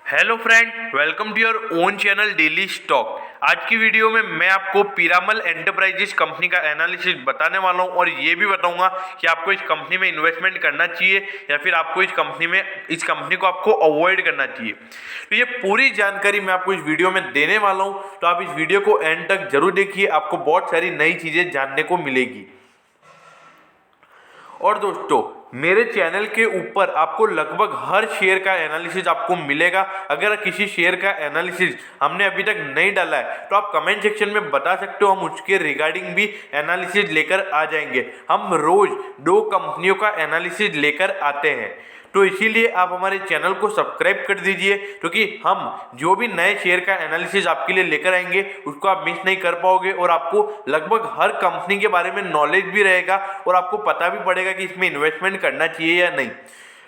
Hello friend, welcome to your own channel daily stock. आज की video में मैं आपको पीरामल एंटरप्राइजेस कंपनी का एनालिसिस बताने वाला हूं और ये भी बताऊंगा कि आपको इस कंपनी में इन्वेस्टमेंट करना चाहिए या फिर आपको इस कंपनी को आपको अवॉइड करना चाहिए। तो ये पूरी जानकारी मैं आपको इस वीडियो में देने वाला हूं, तो आप इस वीडियो को एंड तक जरूर देखिए, आपको बहुत सारी नई चीजें जानने को मिलेगी। और दोस्तों, मेरे चैनल के ऊपर आपको लगभग हर शेयर का एनालिसिस आपको मिलेगा। अगर किसी शेयर का एनालिसिस हमने अभी तक नहीं डाला है तो आप कमेंट सेक्शन में बता सकते हो, हम उसके रिगार्डिंग भी एनालिसिस लेकर आ जाएंगे। हम रोज 2 कंपनियों का एनालिसिस लेकर आते हैं, तो इसीलिए आप हमारे चैनल को सब्सक्राइब कर दीजिए, क्योंकि हम जो भी नए शेयर का एनालिसिस आपके लिए लेकर आएंगे उसको आप मिस नहीं कर पाओगे और आपको लगभग हर कंपनी के बारे में नॉलेज भी रहेगा और आपको पता भी पड़ेगा कि इसमें इन्वेस्टमेंट करना चाहिए या नहीं।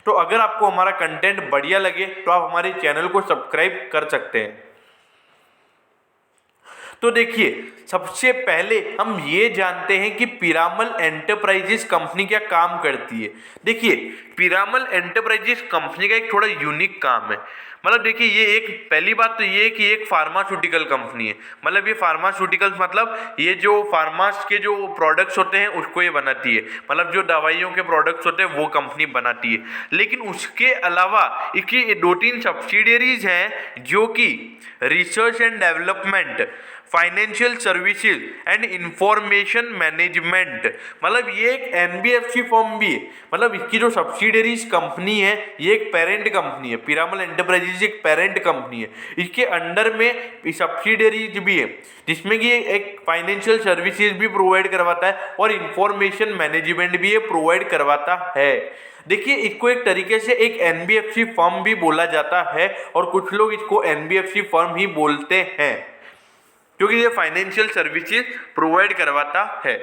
तो अगर आपको हमारा कंटेंट बढ़िया लगे तो आप हमारे चैनल को सब्सक्राइब कर सकते हैं। तो देखिए, सबसे पहले हम ये जानते हैं कि पीरामल एंटरप्राइजेस कंपनी क्या काम करती है। देखिए, पीरामल एंटरप्राइजेस कंपनी का एक थोड़ा यूनिक काम है। मतलब देखिए, ये एक पहली बात तो ये है कि एक फार्मास्यूटिकल कंपनी है। मतलब ये फार्मास्यूटिकल्स मतलब ये जो फार्मास के जो प्रोडक्ट्स होते हैं उसको ये बनाती है। मतलब जो दवाइयों के प्रोडक्ट्स होते हैं वो कंपनी बनाती है। लेकिन उसके अलावा इसकी 2-3 सब्सिडियरीज हैं जो कि research and development, financial services and information management, मतलब ये एक एनबीएफसी फर्म भी है। मतलब इसकी जो सब्सिडरीज कंपनी है ये एक पेरेंट कंपनी है। पीरामल एंटरप्राइजेज एक पेरेंट कंपनी है। इसके अंडर में सब्सिडरीज भी है जिसमें कि एक फाइनेंशियल सर्विसेज भी प्रोवाइड करवाता है और इंफॉर्मेशन मैनेजमेंट भी ये प्रोवाइड करवाता है। देखिए, इसको एक तरीके से एक एनबीएफसी फर्म भी बोला जाता है और कुछ लोग इसको एनबीएफसी फर्म ही बोलते हैं क्योंकि ये फाइनेंशियल सर्विसेज प्रोवाइड करवाता है।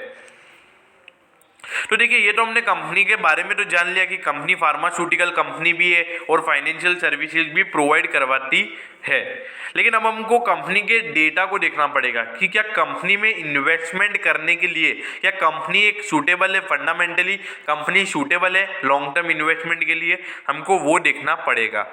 तो देखिए, ये तो हमने कंपनी के बारे में तो जान लिया कि कंपनी फार्मास्यूटिकल कंपनी भी है और फाइनेंशियल सर्विसेज भी प्रोवाइड करवाती है। लेकिन अब हमको कंपनी के डेटा को देखना पड़ेगा कि क्या कंपनी में इन्वेस्टमेंट करने के लिए क्या कंपनी एक सूटेबल है, फंडामेंटली कंपनी सूटेबल है लॉन्ग टर्म इन्वेस्टमेंट के लिए, हमको वो देखना पड़ेगा।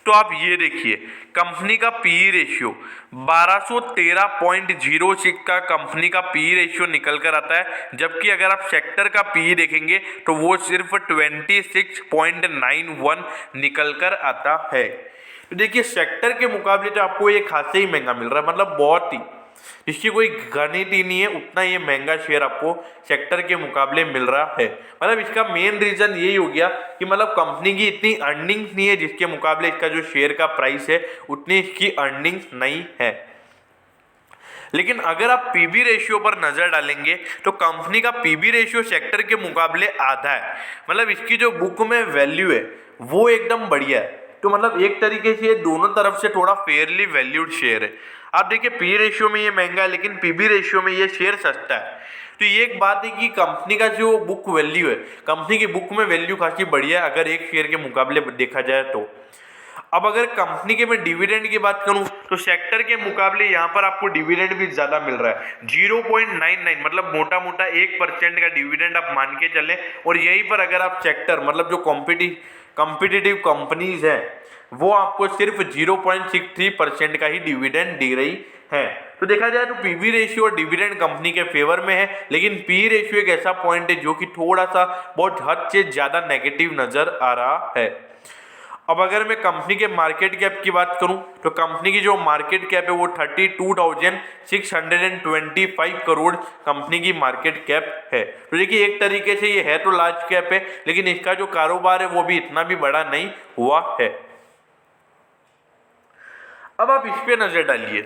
तो आप ये देखिए, कंपनी का पीई रेशियो 1213.06 का कंपनी का पीई रेशियो निकल कर आता है, जबकि अगर आप सेक्टर का पीई देखेंगे तो वो सिर्फ 26.91 निकल कर आता है। तो देखिए, सेक्टर के मुकाबले तो आपको ये खासे ही महंगा मिल रहा है। मतलब बहुत ही, इसकी कोई गणित ही नहीं है, उतना ये महंगा शेयर आपको सेक्टर के मुकाबले मिल रहा है। मतलब इसका मेन रीजन यही हो गया कि मतलब कंपनी की इतनी अर्निंग्स नहीं है जिसके मुकाबले इसका जो शेयर का प्राइस है उतनी इसकी अर्निंग्स नहीं है। लेकिन अगर आप पीबी रेशियो पर नजर डालेंगे तो कंपनी का पीबी रेशियो सेक्टर के मुकाबले आधा है। मतलब इसकी जो बुक में वैल्यू है वो एकदम बढ़िया है। तो मतलब एक तरीके से दोनों तरफ से थोड़ा फेयरली वैल्यूड शेयर है। आप देखिए, पी रेशियो में ये महंगा है लेकिन पीबी रेशियो में ये शेयर सस्ता है। तो ये एक बात है कि कंपनी का जो बुक वैल्यू है, कंपनी की बुक में वैल्यू खासी बढ़िया है अगर एक शेयर के मुकाबले देखा जाए तो। अब अगर कंपनी के मैं डिविडेंड की बात करूं तो सेक्टर के मुकाबले यहां पर आपको डिविडेंड भी ज्यादा मिल रहा है, 0.99, मतलब मोटा मोटा 1% का डिविडेंड आप मान के चलें। और यहीं पर अगर आप सेक्टर मतलब जो कॉम्पिटिटिव कंपनीज हैं वो आपको सिर्फ 0.63% का ही डिविडेंड दे रही है। तो देखा जाए तो पीवी रेशियो और डिविडेंड कंपनी के फेवर में है, लेकिन पी रेशियो एक ऐसा पॉइंट है जो कि थोड़ा सा बहुत हद से ज्यादा नेगेटिव नजर आ रहा है। अब अगर मैं कंपनी के मार्केट कैप की बात करूं तो कंपनी की जो मार्केट कैप है वो 32,625 करोड़ कंपनी की मार्केट कैप है। तो देखिए, एक तरीके से ये है तो लार्ज कैप है, लेकिन इसका जो कारोबार है वो भी इतना भी बड़ा नहीं हुआ है। अब आप इस पे नजर डालिए,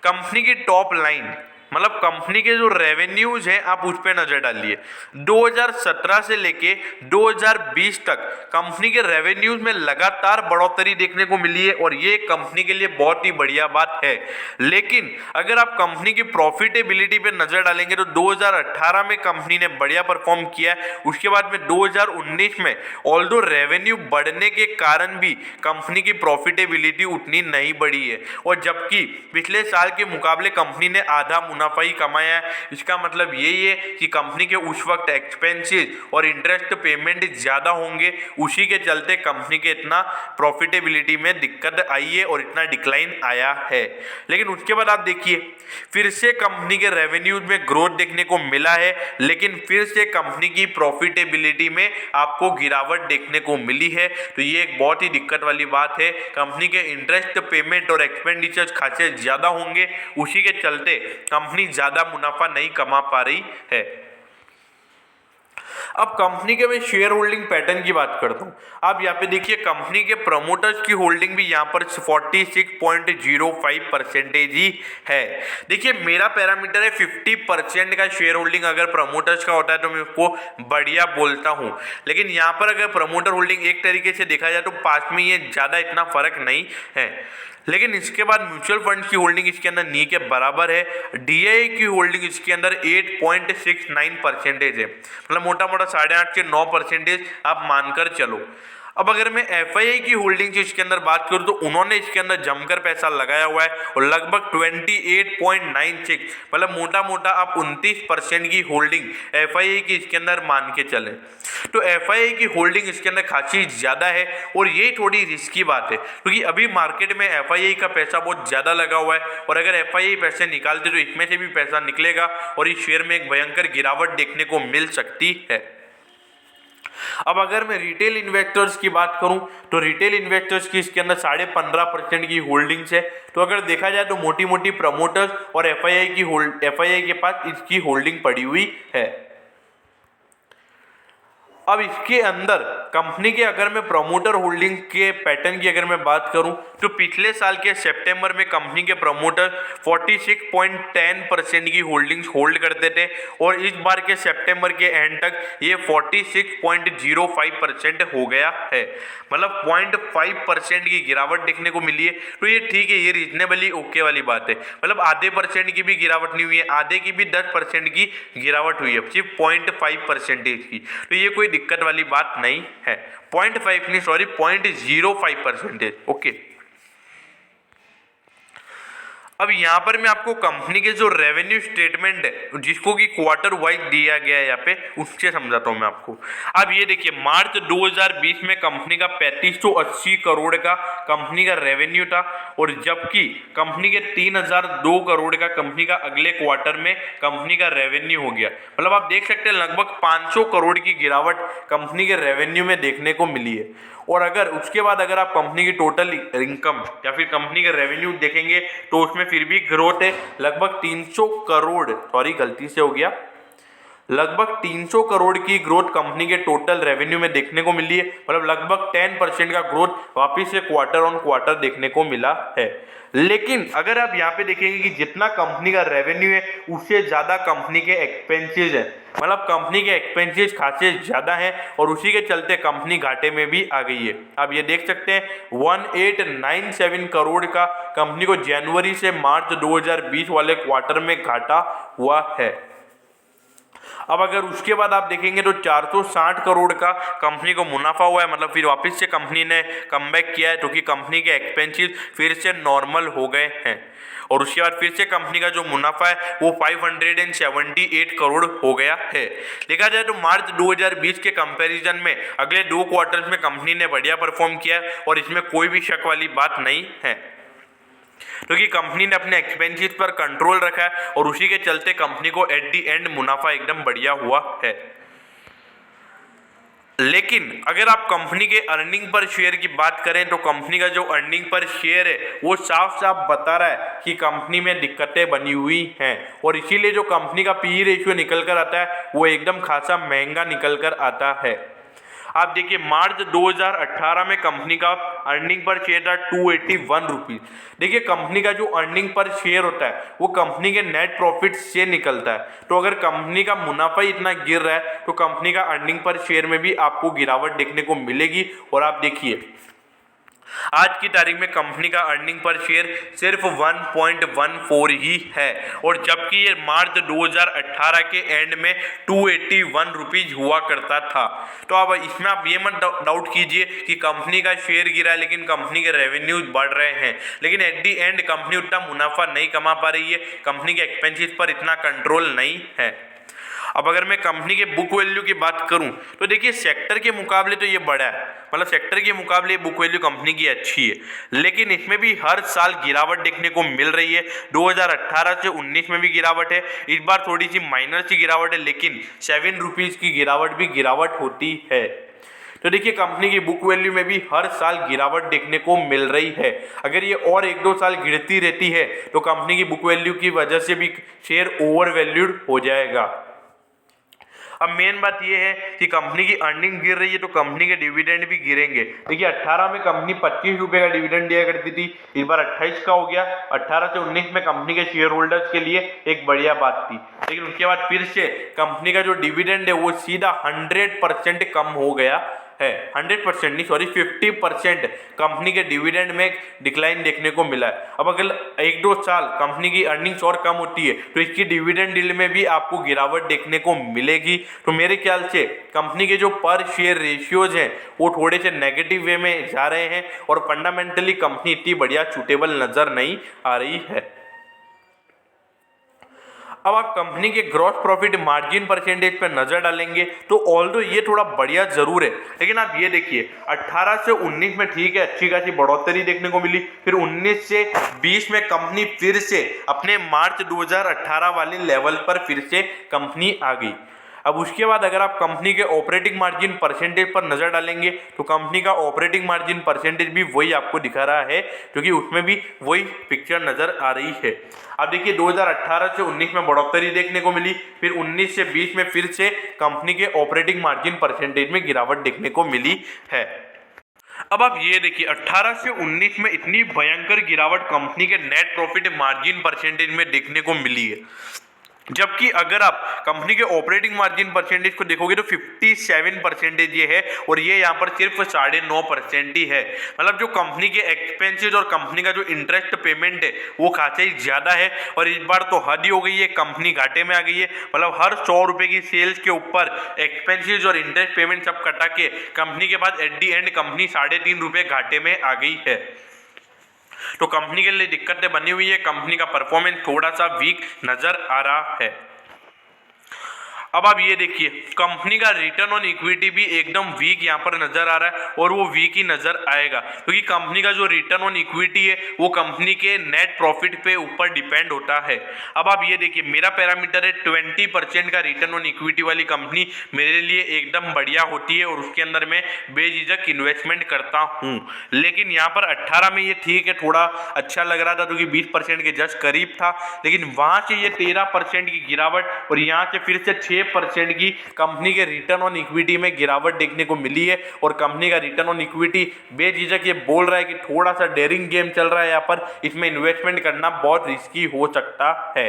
कंपनी की टॉप लाइन मतलब कंपनी के जो रेवेन्यूज हैं आप उस पे नजर डालिए। 2017 से लेके 2020 तक कंपनी के रेवेन्यूज में लगातार बढ़ोतरी देखने को मिली है और ये कंपनी के लिए बहुत ही बढ़िया बात है। लेकिन अगर आप कंपनी की प्रॉफिटेबिलिटी पे नजर डालेंगे तो 2018 में कंपनी ने बढ़िया परफॉर्म किया है। उसके बाद में 2019 में ऑल्दो रेवेन्यू बढ़ने के कारण भी कंपनी की प्रॉफिटेबिलिटी उतनी नहीं बढ़ी है, और जबकि पिछले साल के मुकाबले कंपनी ने आधा मुनाफा ही कमाया है, इसका मतलब यही है कि कंपनी के उस वक्त एक्सपेंसेस और इंटरेस्ट पेमेंट ज़्यादा होंगे, उसी के चलते कंपनी के इतना प्रॉफिटेबिलिटी में दिक्कत आई है और इतना डिक्लाइन आया है। लेकिन उसके बाद आप देखिए फिर से कंपनी के रेवेन्यूज में ग्रोथ देखने को मिला है, लेकिन फिर से कंपनी की प्रॉफिटेबिलिटी में आपको गिरावट देखने को मिली है। तो ये एक बहुत ही दिक्कत वाली बात है। कंपनी के इंटरेस्ट पेमेंट और एक्सपेंडिचर्स खासे ज्यादा होंगे, उसी के चलते कंपनी ज्यादा मुनाफा नहीं कमा पा रही है। अब कंपनी के मैं शेयर होल्डिंग पैटर्न की बात करता हूं। आप यहाँ पे देखिए कंपनी के प्रमोटर्स की होल्डिंग भी यहाँ पर 46.05% ही है। देखिए मेरा पैरामीटर है 50% का शेयर होल्डिंग अगर प्रमोटर्स का होता है तो मैं उसको बढ़िया बोलता हूँ, लेकिन यहाँ पर अगर प्रमोटर होल्डिंग एक तरीके से देखा जाए तो पास में ये ज़्यादा इतना फर्क नहीं है। लेकिन इसके बाद म्यूचुअल फंड की होल्डिंग इसके अंदर नी के बराबर है। डीआई की होल्डिंग इसके अंदर 8.69% है, मतलब मोटा मोटा 8.5 से 9% आप मानकर चलो। अब अगर मैं एफआईआई की होल्डिंग से इसके अंदर बात करूं तो उन्होंने इसके अंदर जमकर पैसा लगाया हुआ है और लगभग 28.96 मतलब मोटा मोटा आप 29% की होल्डिंग एफआईआई की इसके अंदर मान के चलें। तो एफआईआई की होल्डिंग इसके अंदर खासी ज़्यादा है और ये थोड़ी रिस्की बात है, क्योंकि अभी मार्केट में एफआईआई का पैसा बहुत ज़्यादा लगा हुआ है और अगर एफआईआई पैसे निकालते तो इसमें से भी पैसा निकलेगा और इस शेयर में एक भयंकर गिरावट देखने को मिल सकती है। अब अगर मैं रिटेल इन्वेस्टर्स की बात करूं तो रिटेल इन्वेस्टर्स की इसके अंदर 15.5% की होल्डिंग्स है। तो अगर देखा जाए तो मोटी मोटी प्रमोटर्स और एफआईआई के पास इसकी होल्डिंग पड़ी हुई है। अब इसके अंदर कंपनी के अगर मैं प्रमोटर होल्डिंग के पैटर्न की अगर मैं बात करूं तो पिछले साल के सितंबर में कंपनी के प्रमोटर 46.10% की होल्डिंग्स होल्ड करते थे और इस बार के सितंबर के एंड तक ये 46.05% हो गया है, मतलब 0.5% की गिरावट देखने को मिली है। तो ये ठीक है, ये रीजनेबली ओके वाली बात है, मतलब आधे परसेंट की भी गिरावट नहीं हुई है, आधे की भी 10% की गिरावट हुई है, सिर्फ 0.5% की। तो ये कोई दिक्कत वाली बात नहीं है। 0.5 नहीं, सॉरी 0.05%। ओके, अब यहाँ पर मैं आपको कंपनी के जो रेवेन्यू स्टेटमेंट है जिसको कि क्वार्टर वाइज दिया गया है यहाँ पे उससे समझाता हूँ मैं आपको। अब ये देखिए मार्च 2020 में कंपनी का 3580 करोड़ का कंपनी का रेवेन्यू था और जबकि कंपनी के 3002 करोड़ का कंपनी का अगले क्वार्टर में कंपनी का रेवेन्यू हो गया। मतलब आप देख सकते हैं लगभग 500 करोड़ की गिरावट कंपनी के रेवेन्यू में देखने को मिली है। और अगर उसके बाद अगर आप कंपनी की टोटल इनकम या फिर कंपनी का रेवेन्यू देखेंगे तो उसमें फिर भी ग्रोथ है, लगभग 300 करोड़, सॉरी गलती से हो गया, लगभग 300 करोड़ की ग्रोथ कंपनी के टोटल रेवेन्यू में देखने को मिली है। मतलब लगभग 10% का ग्रोथ वापिस से क्वार्टर ऑन क्वार्टर देखने को मिला है। लेकिन अगर आप यहाँ पे देखेंगे कि जितना कंपनी का रेवेन्यू है उससे ज़्यादा कंपनी के एक्सपेंसेस है, मतलब कंपनी के एक्सपेंसेस खासे ज़्यादा हैं और उसी के चलते कंपनी घाटे में भी आ गई है। आप ये देख सकते हैं 1897 करोड़ का कंपनी को जनवरी से मार्च 2020 वाले क्वार्टर में घाटा हुआ है। अब अगर उसके बाद आप देखेंगे तो 460 करोड़ का कंपनी को मुनाफा हुआ है, मतलब फिर वापस से कंपनी ने कमबैक किया है क्योंकि कंपनी के एक्सपेंसेस फिर से नॉर्मल हो गए हैं और उसके बाद फिर से कंपनी का जो मुनाफा है वो 578 करोड़ हो गया है। देखा जाए तो मार्च 2020 के कंपैरिजन में अगले 2 क्वार्टर्स में कंपनी ने बढ़िया परफॉर्म किया है और इसमें कोई भी शक वाली बात नहीं है, क्योंकि कंपनी ने अपने एक्सपेंसेस पर कंट्रोल रखा है और उसी के चलते कंपनी को एट दी एंड मुनाफा एकदम बढ़िया हुआ है। लेकिन अगर आप कंपनी के अर्निंग पर शेयर की बात करें तो कंपनी का जो अर्निंग पर शेयर है वो साफ साफ बता रहा है कि कंपनी में दिक्कतें बनी हुई हैं और इसीलिए जो कंपनी का पी रेशियो निकल कर आता है वो एकदम खासा महंगा निकल कर आता है। आप देखिए मार्च 2018 में कंपनी का अर्निंग पर शेयर था 281 रुपीज़। देखिए कंपनी का जो अर्निंग पर शेयर होता है वो कंपनी के नेट प्रॉफिट से निकलता है। तो अगर कंपनी का मुनाफा इतना गिर रहा है तो कंपनी का अर्निंग पर शेयर में भी आपको गिरावट देखने को मिलेगी। और आप देखिए आज की तारीख में कंपनी का अर्निंग पर शेयर सिर्फ 1.14 ही है, और जबकि ये मार्च 2018 के एंड में 281 रुपीज हुआ करता था। तो अब इसमें आप ये मत डाउट कीजिए कि कंपनी का शेयर गिरा है लेकिन कंपनी के रेवेन्यूज बढ़ रहे हैं, लेकिन एट दी एंड कंपनी उतना मुनाफा नहीं कमा पा रही है, कंपनी के एक्सपेंसेस पर इतना कंट्रोल नहीं है। अब अगर मैं कंपनी के बुक वैल्यू की बात करूं तो देखिए सेक्टर के मुकाबले तो ये बड़ा है, मतलब सेक्टर के मुकाबले बुक वैल्यू कंपनी की अच्छी है, लेकिन इसमें भी हर साल गिरावट देखने को मिल रही है। 2018 से 19 में भी गिरावट है, इस बार थोड़ी सी माइनर सी गिरावट है, लेकिन 7 रुपीज़ की गिरावट भी गिरावट होती है। तो देखिए कंपनी की बुक वैल्यू में भी हर साल गिरावट देखने को मिल रही है। अगर ये और 1-2 साल गिरती रहती है तो कंपनी की बुक वैल्यू की वजह से भी शेयर ओवर वैल्यूड हो जाएगा। अब मेन बात यह है कि कंपनी की अर्निंग गिर रही है तो कंपनी के डिविडेंड भी गिरेंगे। देखिए 18 में कंपनी 25 रुपये का डिविडेंड दिया करती थी, इस बार 28 का हो गया। 18 से 19 में कंपनी के शेयर होल्डर्स के लिए एक बढ़िया बात थी, लेकिन उसके बाद फिर से कंपनी का जो डिविडेंड है वो सीधा 100% कम हो गया है। 100% नहीं, सॉरी 50% कंपनी के डिविडेंड में डिक्लाइन देखने को मिला है। अब अगर 1-2 साल कंपनी की अर्निंग्स और कम होती है तो इसकी डिविडेंड डील में भी आपको गिरावट देखने को मिलेगी। तो मेरे ख्याल से कंपनी के जो पर शेयर रेशियोज हैं वो थोड़े से नेगेटिव वे में जा रहे हैं, और फंडामेंटली कंपनी इतनी बढ़िया सूटेबल नजर नहीं आ रही है। अब आप कंपनी के ग्रॉस प्रॉफिट मार्जिन परसेंटेज पर नजर डालेंगे तो ऑल्दो ये थोड़ा बढ़िया जरूर है, लेकिन आप ये देखिए 18 से 19 में ठीक है अच्छी खासी बढ़ोतरी देखने को मिली, फिर 19 से 20 में कंपनी फिर से अपने मार्च 2018 वाले लेवल पर फिर से कंपनी आ गई। अब उसके बाद अगर आप कंपनी के ऑपरेटिंग मार्जिन परसेंटेज पर नजर डालेंगे तो कंपनी का ऑपरेटिंग मार्जिन परसेंटेज भी वही आपको दिखा रहा है, क्योंकि उसमें भी वही पिक्चर नजर आ रही है। अब देखिए 2018 से 19 में बढ़ोतरी देखने को मिली, फिर 19 से 20 में फिर से कंपनी के ऑपरेटिंग मार्जिन परसेंटेज में गिरावट देखने को मिली है। अब आप ये देखिए 18 से 19 में इतनी भयंकर गिरावट कंपनी के नेट प्रॉफिट मार्जिन परसेंटेज में देखने को मिली है, जबकि अगर आप कंपनी के ऑपरेटिंग मार्जिन परसेंटेज को देखोगे तो 57% ये है, और ये यहाँ पर सिर्फ 9.5% ही है। मतलब जो कंपनी के एक्सपेंसेस और कंपनी का जो इंटरेस्ट पेमेंट है वो खासा ही ज्यादा है, और इस बार तो हद ही हो गई है, कंपनी घाटे में आ गई है। मतलब हर 100 रुपए की सेल्स के ऊपर एक्सपेंसेस और इंटरेस्ट पेमेंट सब कटा के कंपनी के बाद एट दी एंड कंपनी 3.5 रुपए घाटे में आ गई है। तो कंपनी के लिए दिक्कतें बनी हुई है, कंपनी का परफॉर्मेंस थोड़ा सा वीक नजर आ रहा है। अब आप ये देखिए कंपनी का रिटर्न ऑन इक्विटी भी एकदम वीक यहाँ पर नजर आ रहा है, और वो वीक ही नजर आएगा, क्योंकि कंपनी का जो रिटर्न ऑन इक्विटी है वो कंपनी के नेट प्रॉफिट पे ऊपर डिपेंड होता है। अब आप ये देखिए मेरा पैरामीटर है 20% का रिटर्न ऑन इक्विटी वाली कंपनी मेरे लिए एकदम बढ़िया होती है, और उसके अंदर मैं बेझिझक इन्वेस्टमेंट करता हूँ। लेकिन यहाँ पर 18 में ये ठीक है थोड़ा अच्छा लग रहा था, क्योंकि 20% के जस्ट करीब था, लेकिन वहां से ये 13% की गिरावट, और यहाँ से फिर से 6% की कंपनी के रिटर्न ऑन इक्विटी में गिरावट देखने को मिली है। और कंपनी का रिटर्न ऑन इक्विटी बेझिझक ये बोल रहा है कि थोड़ा सा डेयरिंग गेम चल रहा है यहाँ पर, इसमें इन्वेस्टमेंट करना बहुत रिस्की हो सकता है।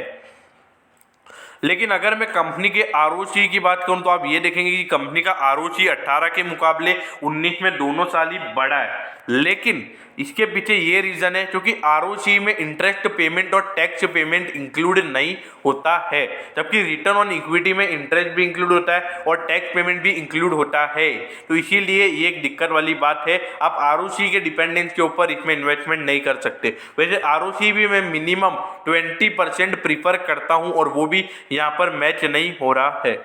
लेकिन अगर मैं कंपनी के आरओसी की बात करूं तो आप ये देखेंगे कि कंपनी का आरओसी 18 के मुकाबले 19 में दोनों साल ही बढ़ा है, लेकिन इसके पीछे ये रीजन है क्योंकि आरओसी में इंटरेस्ट पेमेंट और टैक्स पेमेंट इंक्लूड नहीं होता है, जबकि रिटर्न ऑन इक्विटी में इंटरेस्ट भी इंक्लूड होता है और टैक्स पेमेंट भी इंक्लूड होता है। तो इसीलिए ये एक दिक्कत वाली बात है, आप आरओसी के डिपेंडेंस के ऊपर इसमें इन्वेस्टमेंट नहीं कर सकते। वैसे आरओसी भी मैं मिनिमम 20% प्रीफर करता हूं, और वो भी यहाँ पर मैच नहीं हो रहा है।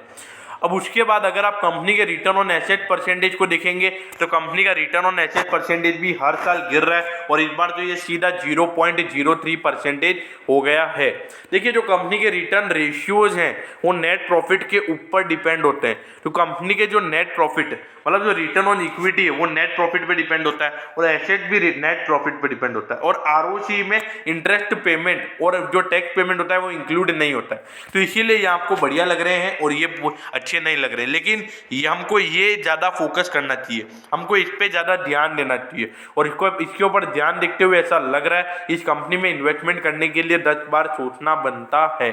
अब उसके बाद अगर आप कंपनी के रिटर्न ऑन एसेट परसेंटेज को देखेंगे तो कंपनी का रिटर्न ऑन एसेट परसेंटेज भी हर साल गिर रहा है, और इस बार तो ये सीधा 0.03% हो गया है। देखिए जो कंपनी के रिटर्न रेशियोज हैं वो नेट प्रॉफिट के ऊपर डिपेंड होते हैं। तो कंपनी के जो नेट प्रॉफिट मतलब जो रिटर्न ऑन इक्विटी है वो नेट प्रॉफिट पे डिपेंड होता है, और एसेट भी नेट प्रॉफिट पे डिपेंड होता है, और आरओसी में इंटरेस्ट पेमेंट और जो टैक्स पेमेंट होता है वो इंक्लूड नहीं होता है। तो इसीलिए ये आपको बढ़िया लग रहे हैं और ये अच्छे नहीं लग रहे, लेकिन ये हमको ये ज़्यादा फोकस करना चाहिए, हमको इस पे ज़्यादा ध्यान देना चाहिए, और इसके ऊपर ध्यान देखते हुए ऐसा लग रहा है इस कंपनी में इन्वेस्टमेंट करने के लिए 10 बार सोचना बनता है।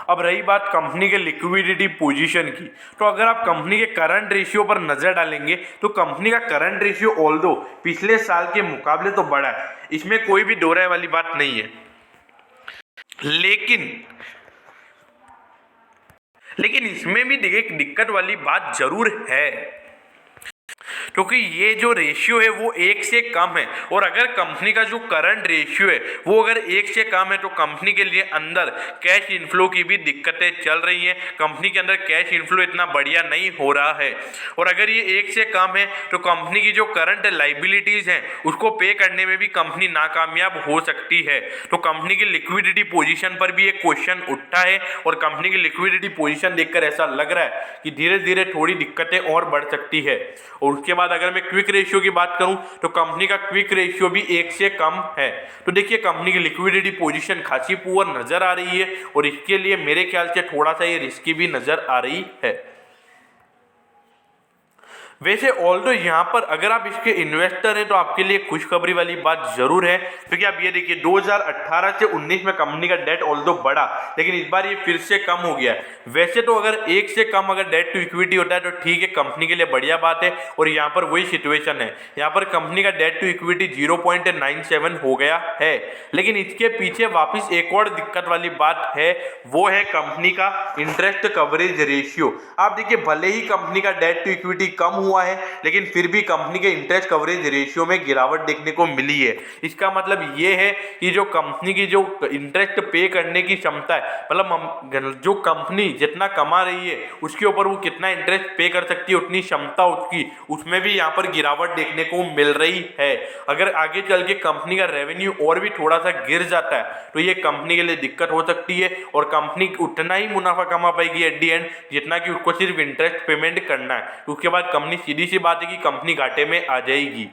अब रही बात कंपनी के लिक्विडिटी पोजीशन की, तो अगर आप कंपनी के करंट रेशियो पर नजर डालेंगे तो कंपनी का करंट रेशियो ऑल्दो पिछले साल के मुकाबले तो बढ़ा है, इसमें कोई भी दो राय वाली बात नहीं है। लेकिन इसमें भी एक दिक्कत वाली बात जरूर है, क्योंकि ये जो रेशियो है वो 1 से कम है, और अगर कंपनी का जो करंट रेशियो है वो अगर 1 से कम है तो कंपनी के लिए अंदर कैश इनफ्लो की भी दिक्कतें चल रही हैं। कंपनी के अंदर कैश इनफ्लो इतना बढ़िया नहीं हो रहा है, और अगर ये 1 से कम है तो कंपनी की जो करंट लाइबिलिटीज हैं उसको पे करने में भी कंपनी नाकामयाब हो सकती है। तो कंपनी की लिक्विडिटी पोजीशन पर भी एक क्वेश्चन उठता है, और कंपनी की लिक्विडिटी पोजीशन देखकर ऐसा लग रहा है कि धीरे धीरे थोड़ी दिक्कतें और बढ़ सकती है। और उसके बाद अगर मैं क्विक रेशियो की बात करूं तो कंपनी का क्विक रेशियो भी 1 से कम है। तो देखिए कंपनी की लिक्विडिटी पोजीशन खासी पुअर नजर आ रही है, और इसके लिए मेरे ख्याल से थोड़ा सा ये रिस्की भी नजर आ रही है। वैसे ऑल्दो यहाँ पर अगर आप इसके इन्वेस्टर हैं तो आपके लिए खुशखबरी वाली बात जरूर है, क्योंकि आप ये देखिए 2018 से 19 में कंपनी का डेट ऑल्दो बढ़ा, लेकिन इस बार ये फिर से कम हो गया है। वैसे तो अगर 1 से कम अगर डेट टू इक्विटी होता है तो ठीक है, कंपनी के लिए बढ़िया बात है, और यहाँ पर वही सिचुएशन है। यहाँ पर कंपनी का डेट टू इक्विटी 0.97 हो गया है, लेकिन इसके पीछे वापिस एक और दिक्कत वाली बात है, वो है कंपनी का इंटरेस्ट कवरेज रेशियो। आप देखिए भले ही कंपनी का डेट टू इक्विटी कम हुआ है, लेकिन फिर भी कंपनी के इंटरेस्ट कवरेज रेशियो में गिरावट देखने को मिली है। इसका मतलब ये है कि जो कंपनी की जो इंटरेस्ट पे करने की क्षमता है, मतलब जो कंपनी जितना कमा रही है उसके ऊपर वो कितना इंटरेस्ट पे कर सकती है, उतनी क्षमता उसकी, उसमें भी यहाँ पर गिरावट देखने को मिल रही है। अगर आगे चल के कंपनी का रेवेन्यू और भी थोड़ा सा गिर जाता है तो ये कंपनी के लिए दिक्कत हो सकती है, और कंपनी उतना ही मुनाफा कमा पाएगी एट दी एंड जितना कि उसको सिर्फ इंटरेस्ट पेमेंट करना है। उसके बाद कंपनी सीधी सी बात है कि कंपनी घाटे में आ जाएगी।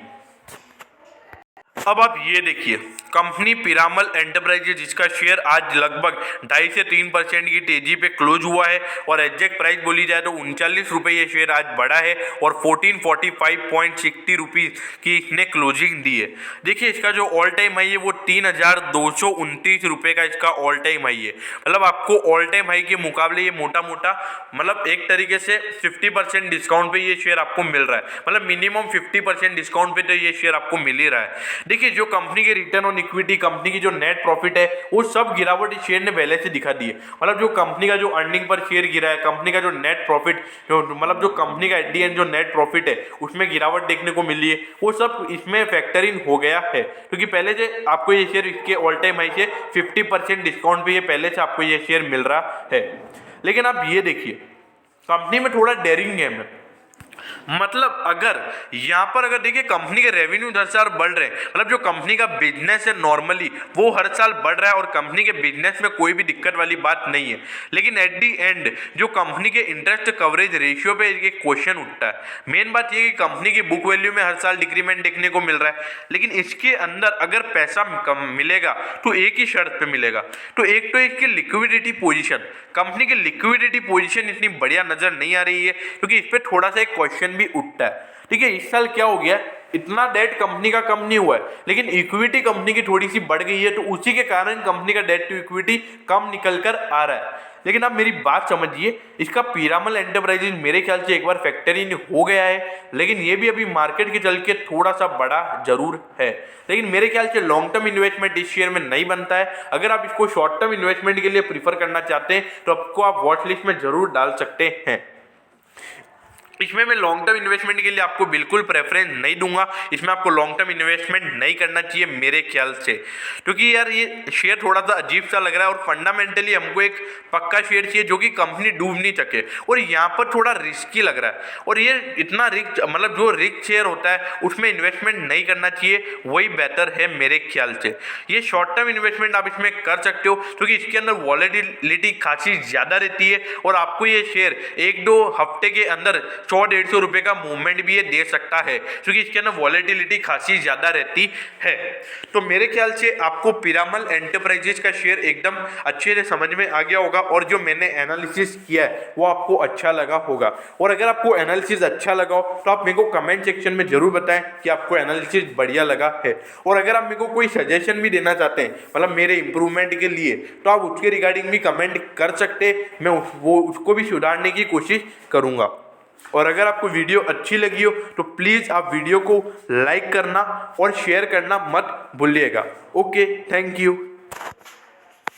अब आप ये देखिए कंपनी पिरामल एंटरप्राइजेज, जिसका शेयर आज लगभग 2.5 से 3% की तेजी पे क्लोज हुआ है, और एग्जैक्ट प्राइस बोली जाए तो 39 रुपये ये शेयर आज बढ़ा है, और 1445.60 रुपीज़ की इसने क्लोजिंग दी है। देखिए इसका जो ऑल टाइम हाई है वो 3229 रुपये का इसका ऑल टाइम हाई है। मतलब आपको ऑल टाइम हाई के मुकाबले ये मोटा मोटा मतलब एक तरीके से 50% डिस्काउंट पे ये शेयर आपको मिल रहा है, मतलब मिनिमम 50% डिस्काउंट पे तो ये शेयर आपको मिल ही रहा है। देखिए जो कंपनी के रिटर्न ऑन इक्विटी, कंपनी की जो नेट प्रॉफिट है, वो सब गिरावट इस शेयर ने पहले से दिखा दी है। मतलब जो कंपनी का जो अर्निंग पर शेयर गिरा है, कंपनी का जो नेट प्रॉफिट मतलब जो कंपनी का एट दी एंड जो नेट प्रॉफिट है उसमें गिरावट देखने को मिली है, वो सब इसमें फैक्टर इन हो गया है। क्योंकि पहले से आपको ये शेयर इसके ऑल टाइम हाई से 50% डिस्काउंट पे ये पहले से आपको ये शेयर मिल रहा है। लेकिन आप ये देखिए कंपनी में थोड़ा डेयरिंग गेम है। मतलब अगर यहाँ पर अगर देखिए कंपनी के रेवेन्यू हर साल बढ़ रहे हैं, मतलब जो कंपनी का बिजनेस है नॉर्मली वो हर साल बढ़ रहा है, और कंपनी के बिजनेस में कोई भी दिक्कत वाली बात नहीं है। लेकिन एट दी एंड जो कंपनी के इंटरेस्ट कवरेज रेशियो पे एक क्वेश्चन उठता है। मेन बात ये कि कंपनी की बुक वैल्यू में हर साल डिक्रीमेंट देखने को मिल रहा है, लेकिन इसके अंदर अगर पैसा कम मिलेगा तो एक ही शर्त पे मिलेगा। तो एक तो इसकी लिक्विडिटी पोजीशन, कंपनी की लिक्विडिटी पोजीशन इतनी बढ़िया नजर नहीं आ रही है, क्योंकि इस पर थोड़ा सा एक क्वेश्चन भी उठता है। ठीक है, इस साल क्या हो गया, इतना डेट कंपनी का कम नहीं हुआ है, लेकिन इक्विटी कंपनी की थोड़ी सी बढ़ गई है, तो उसी के कारण कंपनी का डेट टू इक्विटी कम निकल कर आ रहा है। लेकिन आप मेरी बात समझिए, इसका पिरामल एंटरप्राइजेज मेरे ख्याल से एक बार फैक्टर इन हो गया है, लेकिन ये भी अभी मार्केट के चल के थोड़ा सा बड़ा जरूर है। लेकिन मेरे ख्याल से लॉन्ग टर्म इन्वेस्टमेंट इस शेयर में नहीं बनता है। अगर आप इसको शॉर्ट टर्म इन्वेस्टमेंट के लिए प्रीफर करना चाहते हैं तो आपको आप वॉच लिस्ट में जरूर डाल सकते हैं। इसमें मैं लॉन्ग टर्म इन्वेस्टमेंट के लिए आपको बिल्कुल प्रेफरेंस नहीं दूंगा। इसमें आपको लॉन्ग टर्म इन्वेस्टमेंट नहीं करना चाहिए मेरे ख्याल से, क्योंकि यार ये शेयर थोड़ा सा अजीब सा लग रहा है, और फंडामेंटली हमको एक पक्का शेयर चाहिए जो कि कंपनी डूब नहीं सके, और यहाँ पर थोड़ा रिस्की लग रहा है। और ये इतना रिस्क, मतलब जो रिस्क शेयर होता है उसमें इन्वेस्टमेंट नहीं करना चाहिए, वही बेहतर है मेरे ख्याल से। ये शॉर्ट टर्म इन्वेस्टमेंट आप इसमें कर सकते हो, क्योंकि इसके अंदर वॉलेटिलिटी खासी ज़्यादा रहती है, और आपको ये शेयर 1-2 हफ्ते के अंदर 100-150 रुपए का मूवमेंट भी ये दे सकता है, क्योंकि इसके अंदर वॉलेटिलिटी खासी ज़्यादा रहती है। तो मेरे ख्याल से आपको पीरामल एंटरप्राइजेज का शेयर एकदम अच्छे से समझ में आ गया होगा और जो मैंने एनालिसिस किया है वो आपको अच्छा लगा होगा। और अगर आपको एनालिसिस अच्छा लगा हो तो आप मेरे को कमेंट सेक्शन में जरूर बताएं कि आपको एनालिसिस बढ़िया लगा है। और अगर आप मेरे को कोई सजेशन भी देना चाहते हैं, मतलब मेरे इंप्रूवमेंट के लिए, तो आप उसके रिगार्डिंग भी कमेंट कर सकते हैं, मैं उसको भी सुधारने की कोशिश करूँगा। और अगर आपको वीडियो अच्छी लगी हो तो प्लीज़ आप वीडियो को लाइक करना और शेयर करना मत भूलिएगा। Okay, thank you.